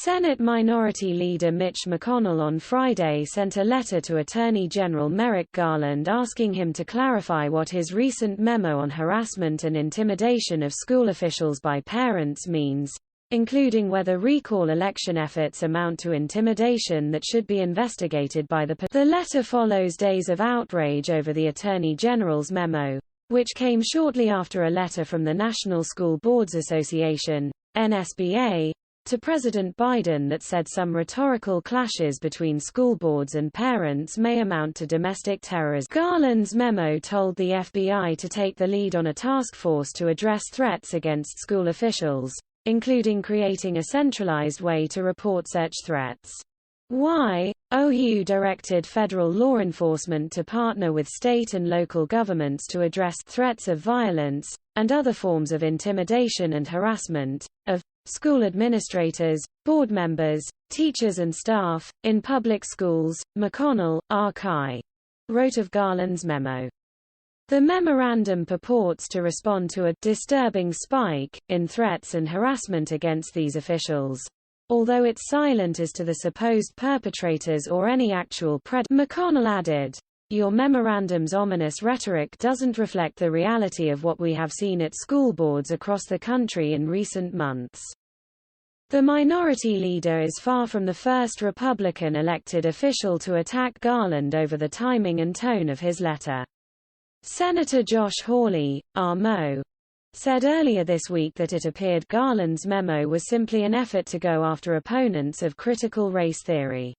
Senate Minority Leader Mitch McConnell on Friday sent a letter to Attorney General Merrick Garland asking him to clarify what his recent memo on harassment and intimidation of school officials by parents means, including whether recall election efforts amount to intimidation that should be investigated by the letter follows days of outrage over the Attorney General's memo, which came shortly after a letter from the National School Boards Association, NSBA, to President Biden that said some rhetorical clashes between school boards and parents may amount to domestic terrorism. Garland's memo told the FBI to take the lead on a task force to address threats against school officials, including creating a centralized way to report such threats. OU directed federal law enforcement to partner with state and local governments to address threats of violence, and other forms of intimidation and harassment, of school administrators, board members, teachers and staff, in public schools. McConnell, R.K. wrote of Garland's memo. The memorandum purports to respond to a disturbing spike in threats and harassment against these officials, although it's silent as to the supposed perpetrators or any actual McConnell added, "Your memorandum's ominous rhetoric doesn't reflect the reality of what we have seen at school boards across the country in recent months." The minority leader is far from the first Republican elected official to attack Garland over the timing and tone of his letter. Senator Josh Hawley, R.Mo., said earlier this week that it appeared Garland's memo was simply an effort to go after opponents of critical race theory.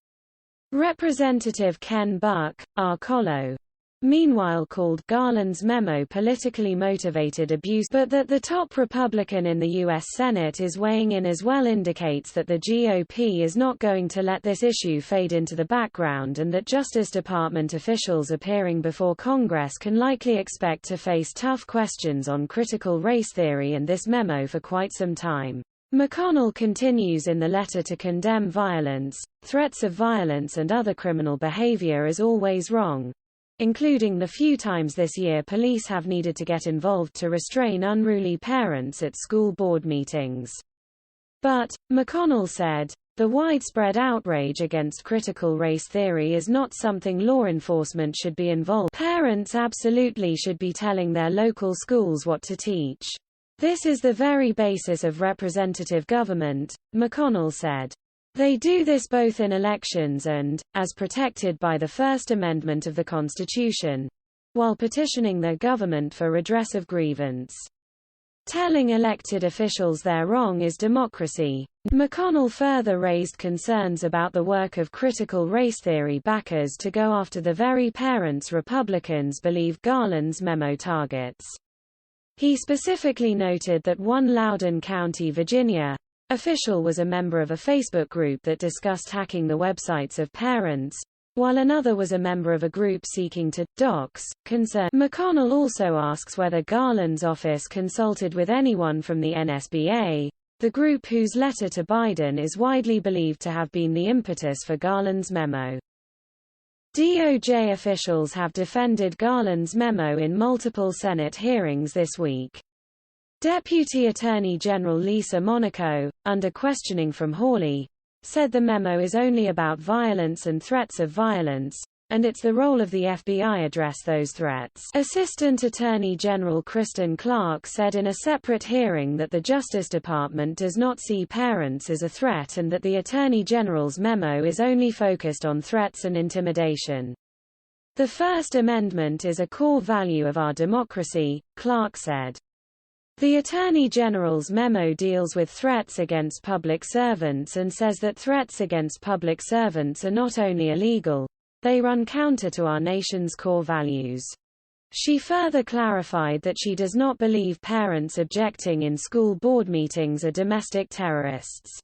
Representative Ken Buck, R. Colo, meanwhile called Garland's memo politically motivated abuse, but that the top Republican in the U.S. Senate is weighing in as well indicates that the GOP is not going to let this issue fade into the background and that Justice Department officials appearing before Congress can likely expect to face tough questions on critical race theory and this memo for quite some time. McConnell continues in the letter to condemn violence, threats of violence and other criminal behavior as always wrong, including the few times this year police have needed to get involved to restrain unruly parents at school board meetings. But, McConnell said, the widespread outrage against critical race theory is not something law enforcement should be involved. Parents absolutely should be telling their local schools what to teach. This is the very basis of representative government, McConnell said. They do this both in elections and, as protected by the First Amendment of the Constitution, while petitioning their government for redress of grievance. Telling elected officials they're wrong is democracy. McConnell further raised concerns about the work of critical race theory backers to go after the very parents Republicans believe Garland's memo targets. He specifically noted that one Loudoun County, Virginia, official was a member of a Facebook group that discussed hacking the websites of parents, while another was a member of a group seeking to dox concern. McConnell also asks whether Garland's office consulted with anyone from the NSBA, the group whose letter to Biden is widely believed to have been the impetus for Garland's memo. DOJ officials have defended Garland's memo in multiple Senate hearings this week. Deputy Attorney General Lisa Monaco, under questioning from Hawley, said the memo is only about violence and threats of violence, and it's the role of the FBI to address those threats. Assistant Attorney General Kristen Clarke said in a separate hearing that the Justice Department does not see parents as a threat and that the Attorney General's memo is only focused on threats and intimidation. The First Amendment is a core value of our democracy, Clarke said. The Attorney General's memo deals with threats against public servants and says that threats against public servants are not only illegal, they run counter to our nation's core values. She further clarified that she does not believe parents objecting in school board meetings are domestic terrorists.